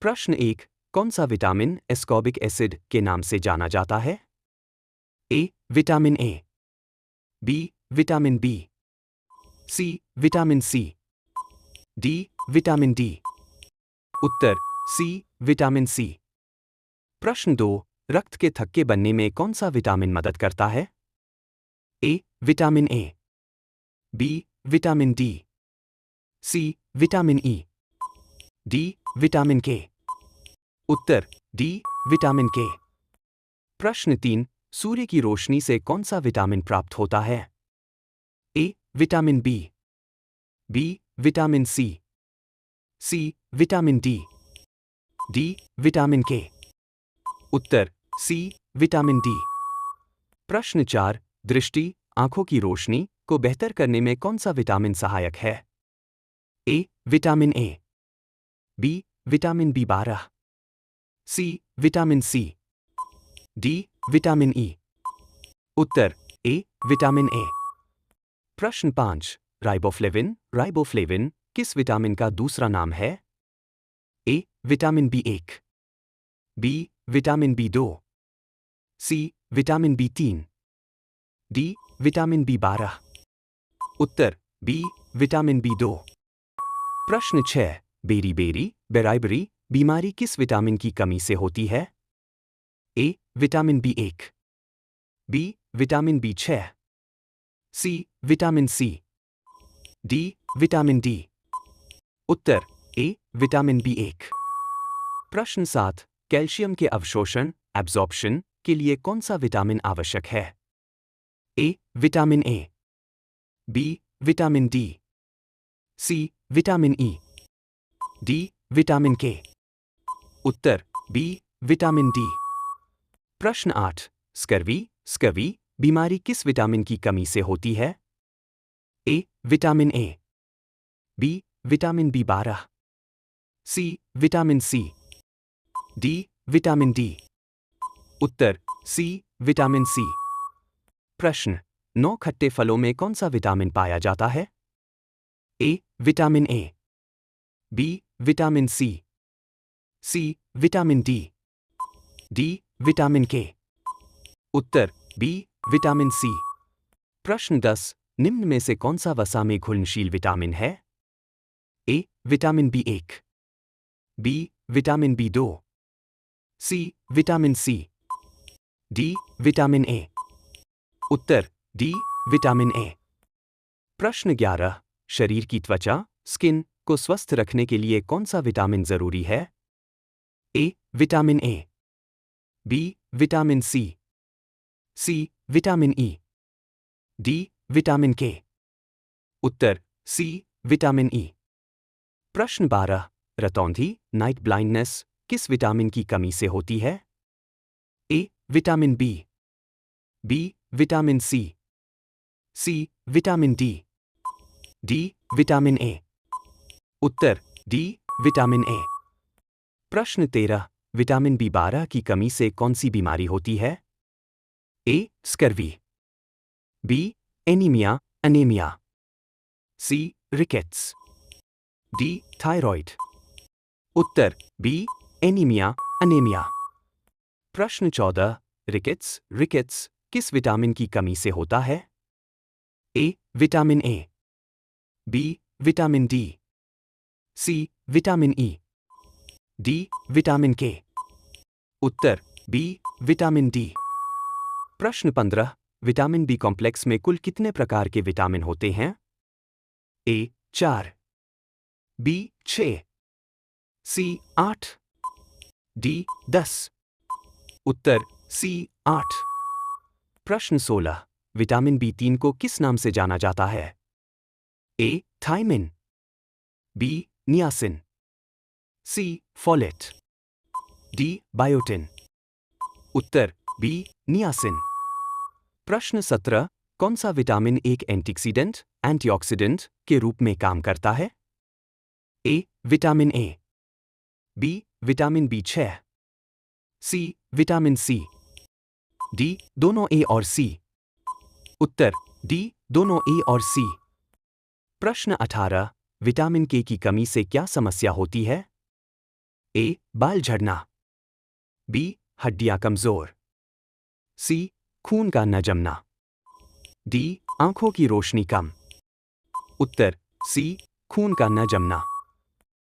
प्रश्न 1। कौन सा विटामिन एस्कॉर्बिक एसिड के नाम से जाना जाता है? A. Vitamin A, B. Vitamin B, C. Vitamin C, D. Vitamin D. उत्तर सी. Vitamin C. प्रश्न 2। रक्त के थक्के बनने में कौन सा विटामिन मदद करता है? A. Vitamin A, B. Vitamin D, C. Vitamin E, D. Vitamin K. उत्तर डी. विटामिन के। प्रश्न 3। सूर्य की रोशनी से कौन सा विटामिन प्राप्त होता है? A. Vitamin B, B. Vitamin C, C. Vitamin D, D. Vitamin K. उत्तर सी. Vitamin D. प्रश्न 4। दृष्टि, आंखों की रोशनी को बेहतर करने में कौन सा विटामिन सहायक है? A. Vitamin A, B. Vitamin बी12, C. Vitamin C, D. Vitamin E. Uttar A. Vitamin A. प्रश्न 5। राइबोफ्लेविन किस विटामिन का दूसरा नाम है? A. Vitamin B one, B. Vitamin B two, C. Vitamin B3, D. Vitamin B12. Uttar B. Vitamin बी2। प्रश्न 6। बेराइबरी बीमारी किस विटामिन की कमी से होती है? A. Vitamin B one, B. Vitamin बी6, C. Vitamin C, D. Vitamin D. उत्तर ए. Vitamin B one. प्रश्न 7। कैल्शियम के अवशोषण एब्जॉर्प्शन के लिए कौन सा विटामिन आवश्यक है? A. Vitamin A, B. Vitamin D, C. Vitamin E, D. Vitamin K. उत्तर बी. Vitamin D. प्रश्न 8। स्कर्वी बीमारी किस विटामिन की कमी से होती है? A. Vitamin A, B. Vitamin बी12, C. Vitamin C, D. Vitamin D. उत्तर सी. Vitamin C. प्रश्न 9। खट्टे फलों में कौन सा विटामिन पाया जाता है? A. Vitamin A, B. Vitamin C, C. Vitamin D, D. Vitamin K. उत्तर बी. Vitamin C. प्रश्न 10। निम्न में से कौन सा वसा में घुलनशील विटामिन है? A. Vitamin B one, B. Vitamin B two, C. Vitamin C, D. Vitamin A. उत्तर डी. Vitamin A. प्रश्न 11। शरीर की त्वचा स्किन को स्वस्थ रखने के लिए कौन सा विटामिन जरूरी है? A. Vitamin A, B. Vitamin C, C. Vitamin E, D. Vitamin K. उत्तर सी. Vitamin E. प्रश्न 12। रतौंधी नाइट ब्लाइंडनेस किस विटामिन की कमी से होती है? A. Vitamin B, B. Vitamin C, C. Vitamin D, D. Vitamin A. उत्तर डी. Vitamin A. प्रश्न 13। विटामिन बी12 की कमी से कौन सी बीमारी होती है? A. Scurvy, B. Anaemia, C. Rickets, D. Thyroid. उत्तर बी. अनीमिया। प्रश्न 14। रिकेट्स किस विटामिन की कमी से होता है? A. Vitamin A, B. Vitamin D, C. Vitamin E, D. Vitamin K. उत्तर बी. Vitamin D. प्रश्न 15। विटामिन बी कॉम्प्लेक्स में कुल कितने प्रकार के विटामिन होते हैं? ए. 4, बी. 6, सी. 8, डी. 10। उत्तर सी. 8। प्रश्न 16। विटामिन बी3 को किस नाम से जाना जाता है? A. Thiamine, B. Niacin, C. Folate, D. Biotin. उत्तर बी. नियासिन। प्रश्न 17। कौन सा विटामिन एक एंटीऑक्सीडेंट के रूप में काम करता है? A. Vitamin A, B. Vitamin बी6, सी. Vitamin C, D. दोनों ए और सी। उत्तर डी. दोनों ए और सी। प्रश्न 18। विटामिन के की कमी से क्या समस्या होती है? ए. बाल झड़ना, बी. हड्डियां कमजोर, सी. खून का न जमना, डी. आंखों की रोशनी कम। उत्तर सी. खून का न जमना।